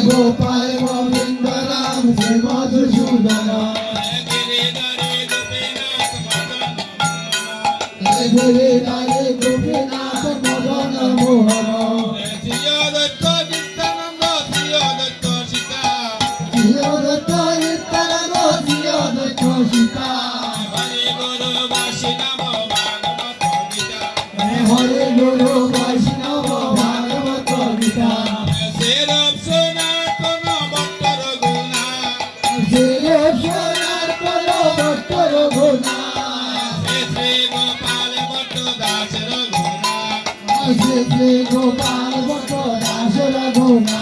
গোপাল গোবিন্দ নাম শ্রী মধুসূদন গিরিধারী গোপীনাথ মদন মোহন প্রিয়দত্ত নিত্যানন্দ প্রিয়দত্ত সীতা প্রিয়দত্ত নিত্যানন্দ প্রিয়দত্ত সীতা হরে গুরু বৈষ্ণব ভাগবত গীতা হরে গুরু বৈষ্ণব ভাগবত গীতা সেরব সনাতন ভক্তর গুণা সেরব সনাতন ভক্তর গুণা শ্রী গোপাল ভট্ট দাসের গুণা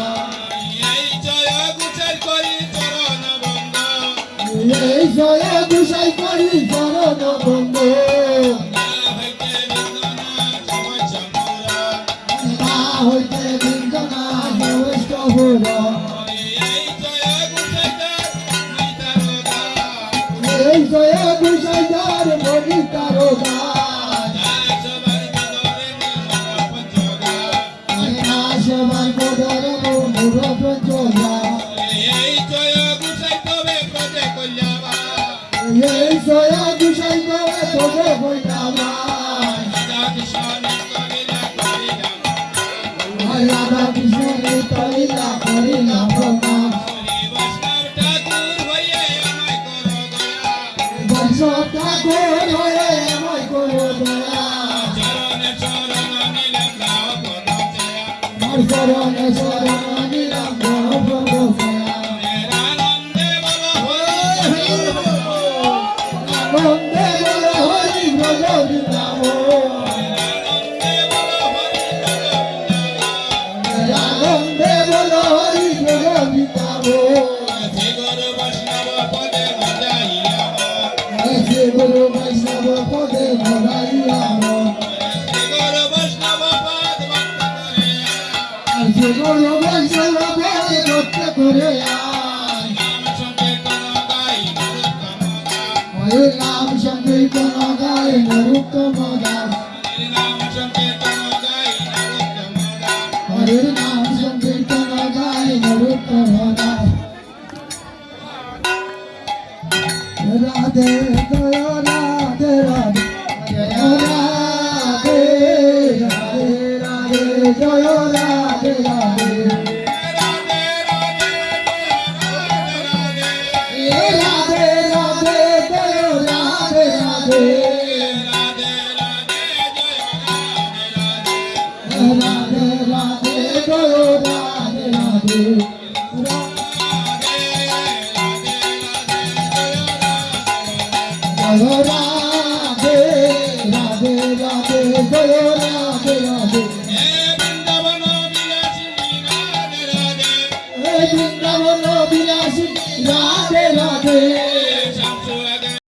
এই জয় গুসাই করি চরণ বন্ধ এই জয় গুসাই করি চরণ বন্ধ না হইতে বিন্দনা সমস্ত ভোর এই জয় গুসাই যার মনিতার সবার বদর মুর প্রচলা এই জয় গুসাই তবে প্রজে কল্যাবা এই জয় গুসাই তবে প্রজে কল্যাবা রাধা কৃষ্ণ তরিলা করিলা প্রণাম বৈষ্ণব ঠাকুর হয়ে আমায় করো দয়া চরণে চরণ নিলাম আনন্দে বল হরি ব্রজ বৃন্দাব আনন্দে বল হরি ব্রজ বৃন্দাব শ্রী গুরু বৈষ্ণব পদে মজাইলাম শ্রী গুরু বৈষ্ণব পদে মজাইলাম গুরু বৈষ্ণব পদে ভক্ত করে নাম সংকীর্তন গায় নরোত্তম দাস হরির নাম সংকীর্তন গায় নরোত্তম দাস রাধে জয় রাধে রাধে রাধে রাধে রাধে জয় রাধে রাধে রাধে রাধে রাধে জয় রাধে রাধে বৃন্দাবন বিলাসী রাধে রাধে